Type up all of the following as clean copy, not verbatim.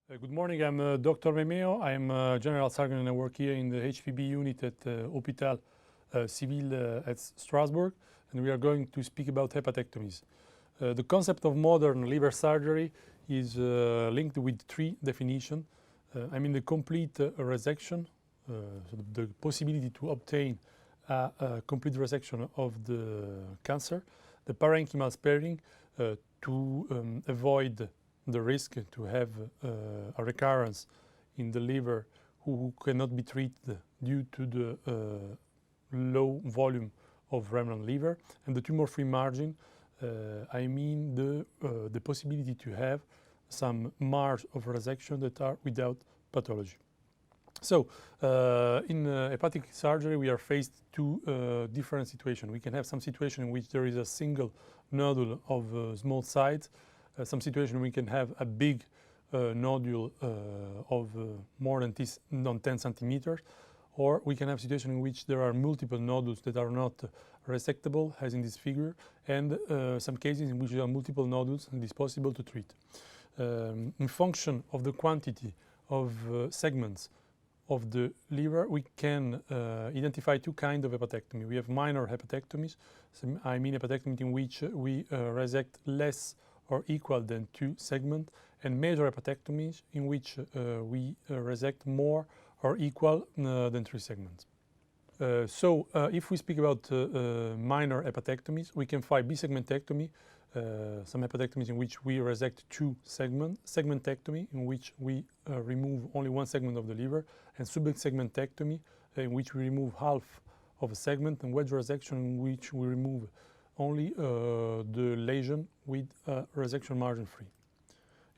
Good morning, I'm Dr. Memeo. I'm a general surgeon and I work here in the HPB unit at Hôpital Civil at Strasbourg, and we are going to speak about hepatectomies. The concept of modern liver surgery is linked with three definitions. The complete resection, so the possibility to obtain a complete resection of the cancer, the parenchymal sparing to avoid the risk to have a recurrence in the liver who cannot be treated due to the low volume of remnant liver, and the tumor-free margin. The possibility to have some margin of resection that are without pathology. So, in hepatic surgery, we are faced two different situations. We can have some situation in which there is a single nodule of small size. Some situation we can have a big nodule of more than 10 centimeters, or we can have situation in which there are multiple nodules that are not resectable, as in this figure, and some cases in which there are multiple nodules and it is possible to treat. In function of the quantity of segments of the liver, we can identify two kinds of hepatectomy. We have minor hepatectomies, hepatectomy in which we resect less or equal than 2 segments, and major hepatectomies in which we resect more or equal than 3 segments. If we speak about minor hepatectomies, we can find bisegmentectomy, some hepatectomies in which we resect 2 segments, segmentectomy in which we remove only 1 segment of the liver, and subsegmentectomy in which we remove half of a segment, and wedge resection in which we remove only the lesion with resection margin free.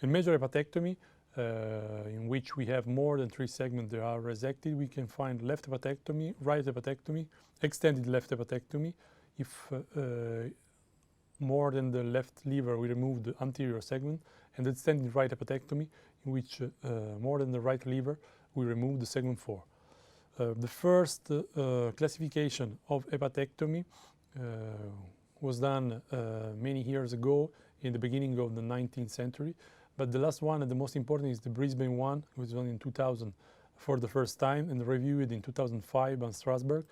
In major hepatectomy, in which we have more than 3 segments that are resected, we can find left hepatectomy, right hepatectomy, extended left hepatectomy. If more than the left liver, we remove the anterior segment, and extended right hepatectomy, in which more than the right liver, we remove the segment 4. The first classification of hepatectomy was done many years ago, in the beginning of the 19th century, but the last one and the most important is the Brisbane one, which was done in 2000 for the first time and reviewed in 2005 in Strasbourg.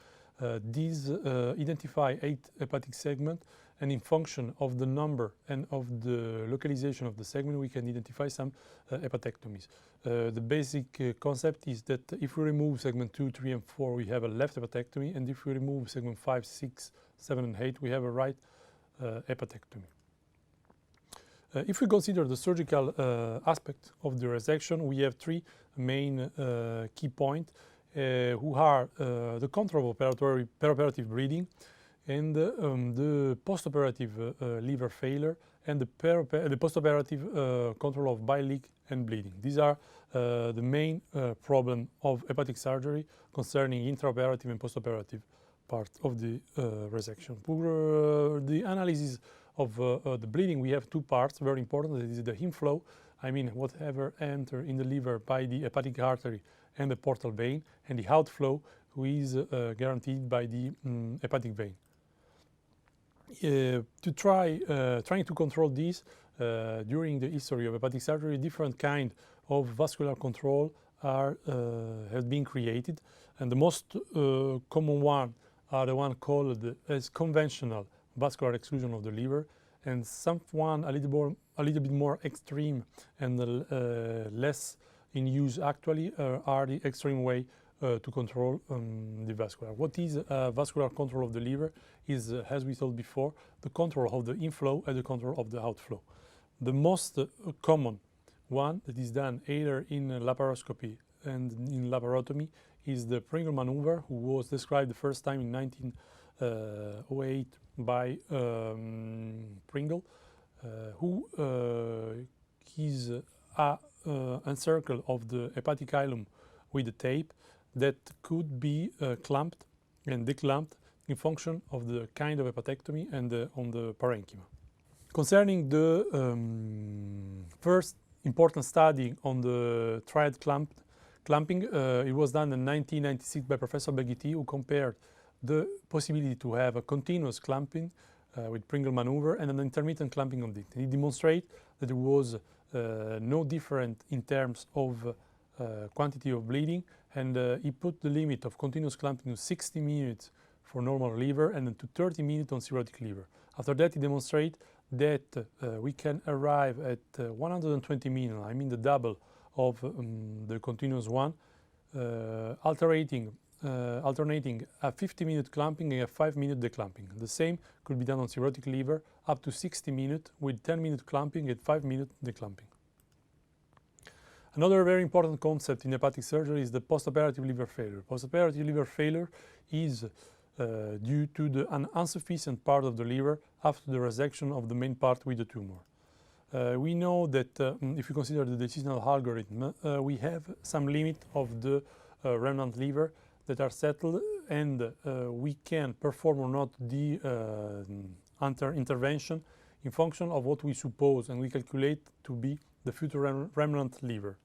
These identify 8 hepatic segments, and in function of the number and of the localization of the segment, we can identify some hepatectomies. The basic concept is that if we remove segment 2, 3, and 4, we have a left hepatectomy, and if we remove segment 5, 6, 7, and 8, we have a right hepatectomy. If we consider the surgical aspect of the resection, we have 3 main key points, who are the control of preoperative bleeding, and the postoperative liver failure, and the postoperative control of bile leak and bleeding. These are the main problem of hepatic surgery concerning intraoperative and postoperative part of the resection. For the analysis of the bleeding, we have 2 parts, very important. This is the inflow, whatever enter in the liver by the hepatic artery and the portal vein, and the outflow, who is guaranteed by the hepatic vein. Trying to control this, during the history of hepatic surgery, different kind of vascular control have been created, and the most common one are the one called as conventional vascular exclusion of the liver, and someone a little bit more extreme and less in use actually are the extreme way to control the vascular. What is vascular control of the liver is, as we told before, the control of the inflow and the control of the outflow. The most common one that is done either in laparoscopy and in laparotomy is the Pringle maneuver, who was described the first time in 1908 by Pringle, who is a encircle of the hepatic hilum with a tape that could be clamped and declamped in function of the kind of hepatectomy and on the parenchyma. Concerning the first important study on the triad clamping, it was done in 1996 by Professor Begiti, who compared the possibility to have a continuous clamping with Pringle maneuver and an intermittent clamping on it. He demonstrated that there was no different in terms of quantity of bleeding, and he put the limit of continuous clamping to 60 minutes for normal liver and then to 30 minutes on cirrhotic liver. After that, he demonstrated that we can arrive at 120 minutes, I mean the double of the continuous one, alternating a 50-minute clamping and a 5-minute declamping. The same could be done on cirrhotic liver up to 60 minutes with 10-minute clamping and 5-minute declamping. Another very important concept in hepatic surgery is the postoperative liver failure. Postoperative liver failure is due to an insufficient part of the liver after the resection of the main part with the tumor. We know that if you consider the decisional algorithm, we have some limit of the remnant liver that are settled, and we can perform or not the intervention in function of what we suppose and we calculate to be the future remnant liver.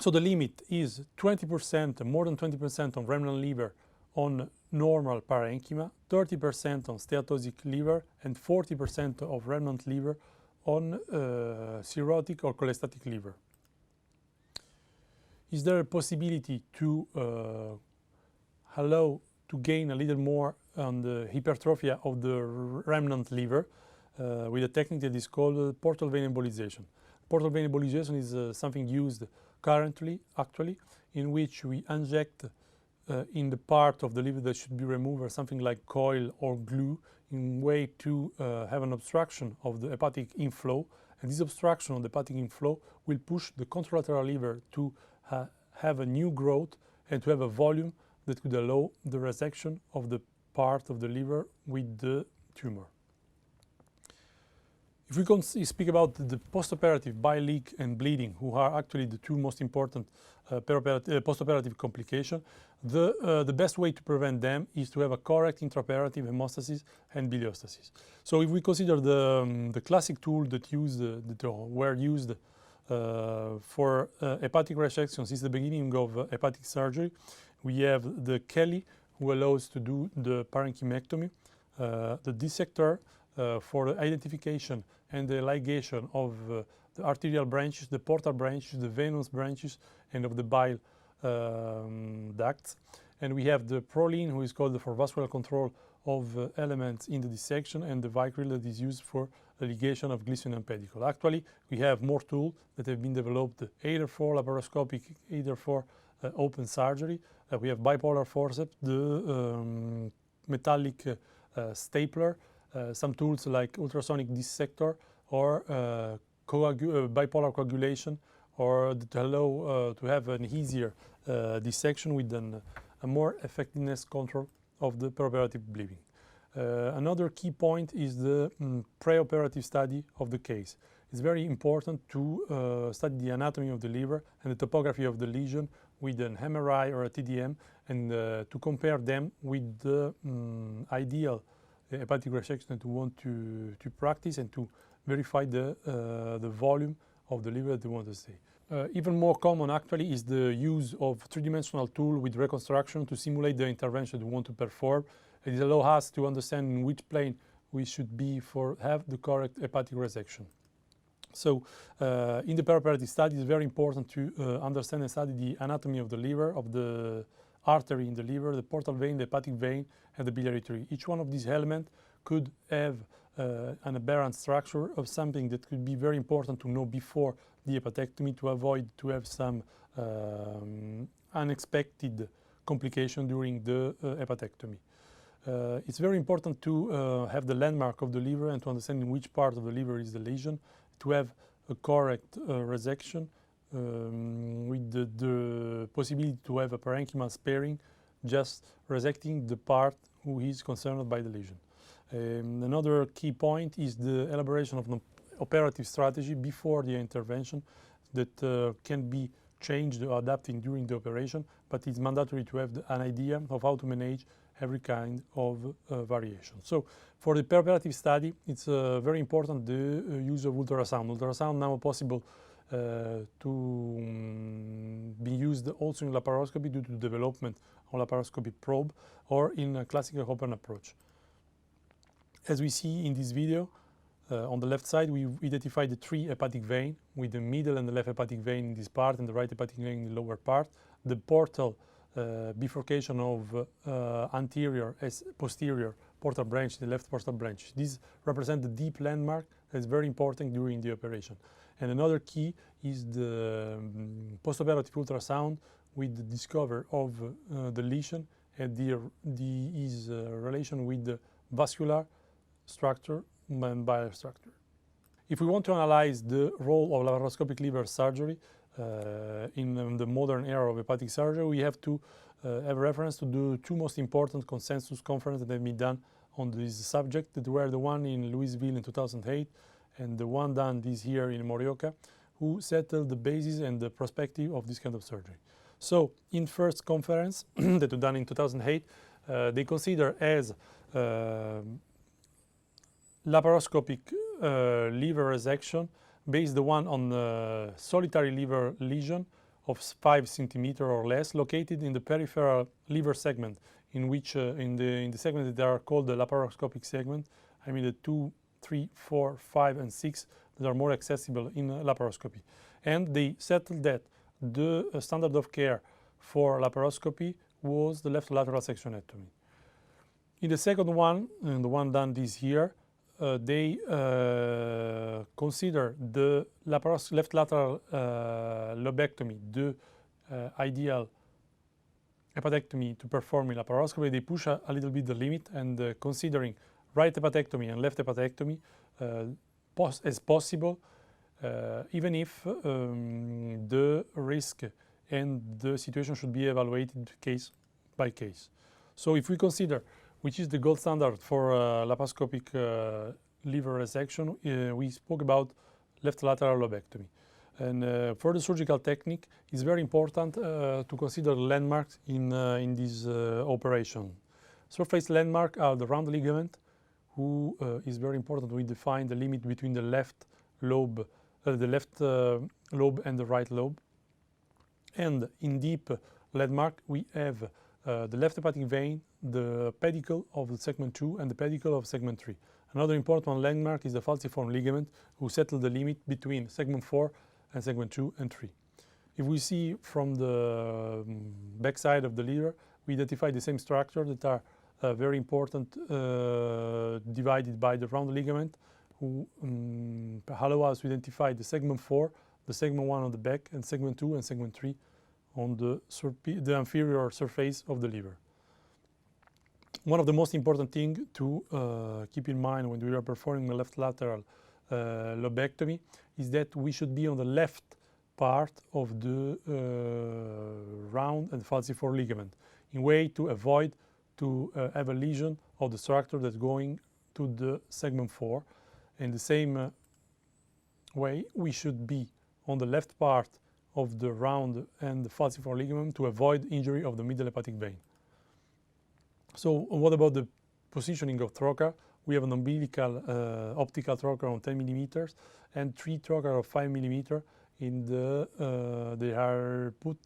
So the limit is 20%, more than 20% on remnant liver on normal parenchyma, 30% on steatosic liver, and 40% of remnant liver on cirrhotic or cholestatic liver. Is there a possibility to allow to gain a little more on the hypertrophy of the remnant liver with a technique that is called portal vein embolization? Portal vein embolization is something used currently, actually, in which we inject in the part of the liver that should be removed or something like coil or glue in way to have an obstruction of the hepatic inflow, and this obstruction of the hepatic inflow will push the contralateral liver to have a new growth and to have a volume that could allow the resection of the part of the liver with the tumor. If we speak about the postoperative bile leak and bleeding, who are actually the two most important postoperative complications, the best way to prevent them is to have a correct intraoperative hemostasis and biliostasis. So if we consider the classic tool that were used for hepatic resection since the beginning of hepatic surgery, we have the Kelly, who allows to do the parenchyectomy, the dissector for the identification and the ligation of the arterial branches, the portal branches, the venous branches, and of the bile ducts. And we have the Prolene, who is called for vascular control of elements in the dissection, and the Vicryl that is used for the ligation of glycerin and pedicle. Actually, we have more tools that have been developed either for laparoscopic, either for open surgery. We have bipolar forceps, the metallic stapler, some tools like ultrasonic dissector, or bipolar coagulation, or to allow to have an easier dissection with a more effectiveness control of the preoperative bleeding. Another key point is the preoperative study of the case. It's very important to study the anatomy of the liver and the topography of the lesion with an MRI or a TDM, and to compare them with the ideal hepatic resection that we want to practice, and to verify the volume of the liver that we want to see. Even more common actually is the use of three-dimensional tool with reconstruction to simulate the intervention we want to perform. It allows us to understand in which plane we should be for have the correct hepatic resection. So in the preoperative study, it's very important to understand and study the anatomy of the liver, of the artery in the liver, the portal vein, the hepatic vein, and the biliary tree. Each one of these elements could have an aberrant structure of something that could be very important to know before the hepatectomy, to avoid to have some unexpected complication during the hepatectomy. It's very important to have the landmark of the liver and to understand in which part of the liver is the lesion, to have a correct resection with the possibility to have a parenchymal sparing, just resecting the part who is concerned by the lesion. Another key point is the elaboration of an operative strategy before the intervention that can be changed or adapted during the operation, but it's mandatory to have an idea of how to manage every kind of variation. So for the preoperative study, it's very important the use of ultrasound. Ultrasound now possible to be used also in laparoscopy due to the development of laparoscopic probe, or in a classical open approach. As we see in this video, On the left side, we identify the 3 hepatic veins with the middle and the left hepatic vein in this part and the right hepatic vein in the lower part. The portal bifurcation of anterior as posterior portal branch, the left portal branch. These represent the deep landmark that is very important during the operation. And another key is the postoperative ultrasound with the discovery of the lesion and his relation with the vascular structure and bile structure. If we want to analyze the role of laparoscopic liver surgery in the modern era of hepatic surgery, we have to have reference to the 2 most important consensus conferences that have been done on this subject, that were the one in Louisville in 2008 and the one done this year in Morioka, who settled the basis and the perspective of this kind of surgery. So in first conference that was done in 2008, they consider as laparoscopic liver resection based the one on solitary liver lesion of 5 centimeters or less located in the peripheral liver segment, in which in the segment that are called the laparoscopic segment, I mean the 2, 3, 4, 5 and 6 that are more accessible in laparoscopy. And they settled that the standard of care for laparoscopy was the left lateral sectionectomy. In the second one, and the one done this year, they consider the left lateral lobectomy the ideal hepatectomy to perform in laparoscopy. They push a little bit the limit, and considering right hepatectomy and left hepatectomy as possible, even if the risk and the situation should be evaluated case by case. So if we consider which is the gold standard for laparoscopic liver resection, we spoke about left lateral lobectomy. And for the surgical technique, it's very important to consider landmarks in this operation. Surface landmark are the round ligament, who is very important. We define the limit between the left lobe, lobe and the right lobe. And in deep landmark, we have the left hepatic vein, the pedicle of the segment 2 and the pedicle of segment 3. Another important landmark is the falciform ligament, who settle the limit between segment 4 and segment 2 and 3. If we see from the back side of the liver, we identify the same structure that are very important, divided by the round ligament, who allow us to identify the segment 4, the segment 1 on the back, and segment 2 and segment 3 on the inferior surface of the liver. One of the most important things to keep in mind when we are performing a left lateral lobectomy is that we should be on the left part of the round and falciform ligament, in way to avoid to have a lesion of the structure that's going to the segment 4. In the same way, we should be on the left part of the round and the falciform ligament to avoid injury of the middle hepatic vein. So what about the positioning of trocar? We have an umbilical optical trocar on 10 millimeters and 3 trocar of 5 millimeters. They are put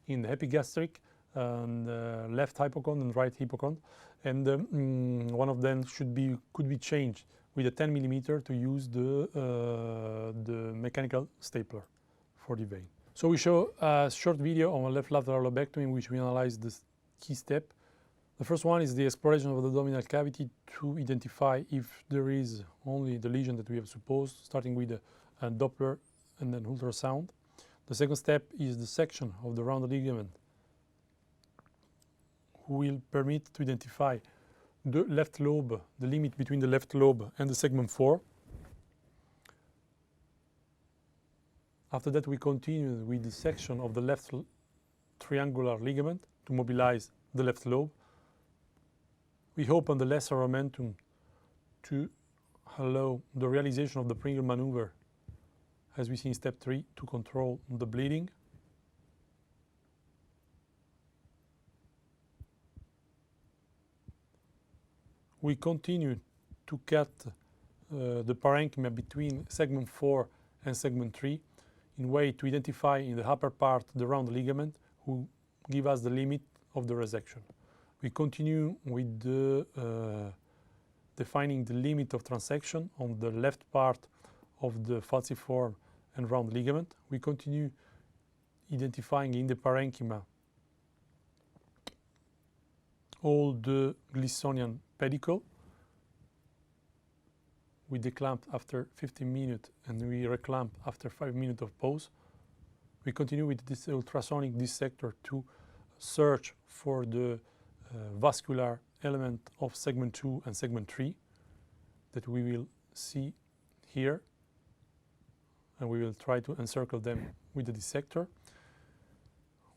in the epigastric and left hypocond and right hypocond, and one of them could be changed with a 10 millimeter to use the mechanical stapler for the vein. So we show a short video on a left lateral lobectomy in which we analyze the key step. The first one is the exploration of the abdominal cavity to identify if there is only the lesion that we have supposed, starting with a Doppler and then ultrasound. The second step is the section of the round ligament, who will permit to identify the left lobe, the limit between the left lobe and the segment 4. After that, we continue with the section of the left triangular ligament to mobilize the left lobe. We hope on the lesser momentum to allow the realization of the Pringle maneuver, as we see in step 3, to control the bleeding. We continue to cut the parenchyma between segment 4 and segment 3 in way to identify in the upper part the round ligament, who give us the limit of the resection. We continue with the defining the limit of transection on the left part of the falciform and round ligament. We continue identifying in the parenchyma all the Glisonian pedicle. We declamp after 15 minutes and we reclamp after 5 minutes of pause. We continue with this ultrasonic dissector to search for the vascular element of segment 2 and segment 3 that we will see here, and we will try to encircle them with the dissector.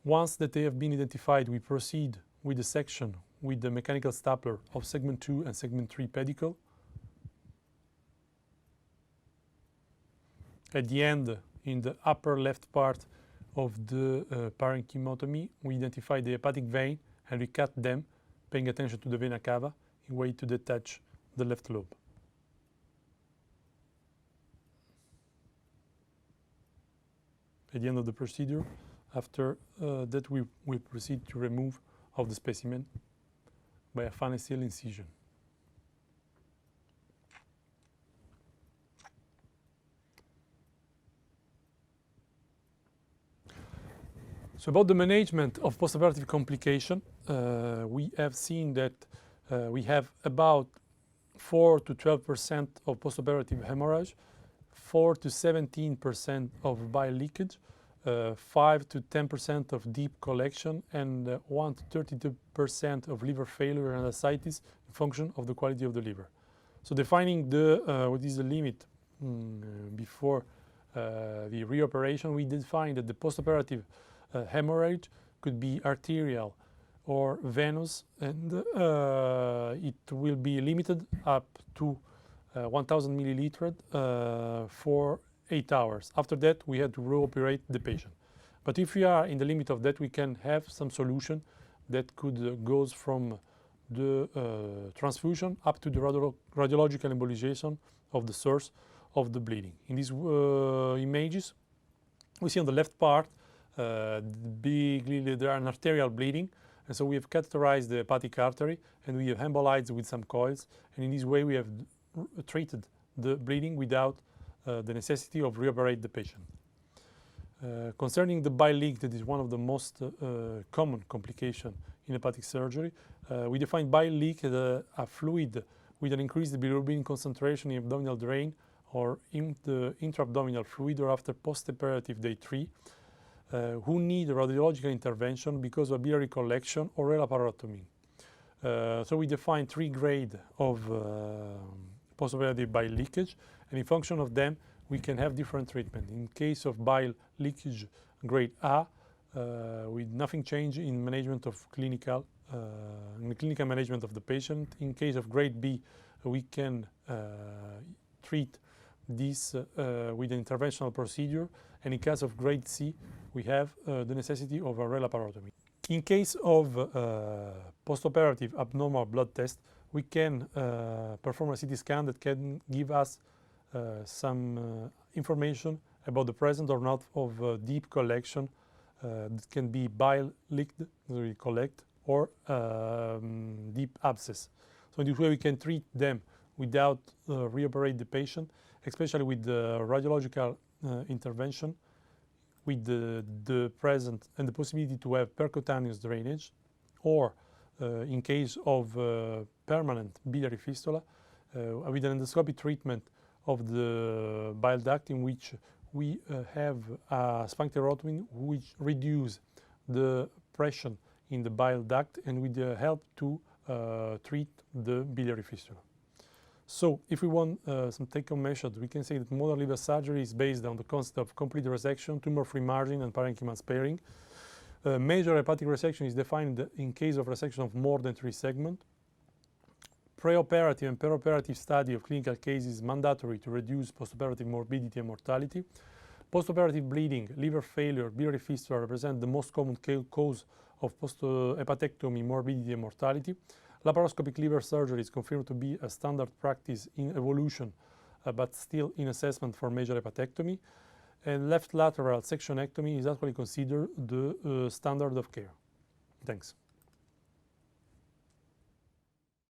Once that they have been identified, we proceed with the section with the mechanical stapler of segment 2 and segment 3 pedicle. At the end, in the upper left part of the parenchymotomy, we identify the hepatic vein and we cut them, paying attention to the vena cava in way to detach the left lobe. At the end of the procedure, after that we proceed to remove of the specimen by a fine steel incision. So about the management of postoperative complication, we have seen that we have about 4 to 12% of postoperative hemorrhage, 4 to 17% of bile leakage, 5 to 10% of deep collection, and 1 to 32% of liver failure and ascites in function of the quality of the liver. So defining the what is the limit before the reoperation, we define that the postoperative hemorrhage could be arterial or venous, and it will be limited up to 1000 milliliters for 8 hours. After that, we had to reoperate the patient. But if we are in the limit of that, we can have some solution that could goes from the transfusion up to the radiological embolization of the source of the bleeding. In these images, we see on the left part bigly there are an arterial bleeding, and so we have catheterized the hepatic artery and we have embolized with some coils, and in this way we have treated the bleeding without the necessity of reoperate the patient. Concerning the bile leak, that is one of the most common complications in hepatic surgery, we define bile leak as a fluid with an increased bilirubin concentration in abdominal drain or in the intra-abdominal fluid or after postoperative day 3, who need radiological intervention because of biliary collection or a laparotomy. So we define 3 grades of postoperative bile leakage, and in function of them we can have different treatment. In case of bile leakage grade A, with nothing change in management of clinical management of the patient. In case of grade B, we can treat this with an interventional procedure, and in case of grade C, we have the necessity of a laparotomy. In case of postoperative abnormal blood test, we can perform a CT scan that can give us some information about the presence or not of deep collection that can be bile leaked that we collect or deep abscess. So in this way we can treat them without reoperate the patient, especially with the radiological intervention, with the present and the possibility to have percutaneous drainage, or in case of permanent biliary fistula, with an endoscopic treatment of the bile duct, in which we have a sphincterotomy which reduce the pressure in the bile duct and with the help to treat the biliary fistula. So if we want some take-home measures, we can say that modern liver surgery is based on the concept of complete resection, tumor-free margin, and parenchyma sparing. Major hepatic resection is defined in case of resection of more than 3 segments. Preoperative and perioperative study of clinical cases is mandatory to reduce postoperative morbidity and mortality. Postoperative bleeding, liver failure, biliary fistula represent the most common cause of hepatectomy, morbidity and mortality. Laparoscopic liver surgery is confirmed to be a standard practice in evolution, but still in assessment for major hepatectomy. And left lateral sectionectomy is actually considered the standard of care. Thanks.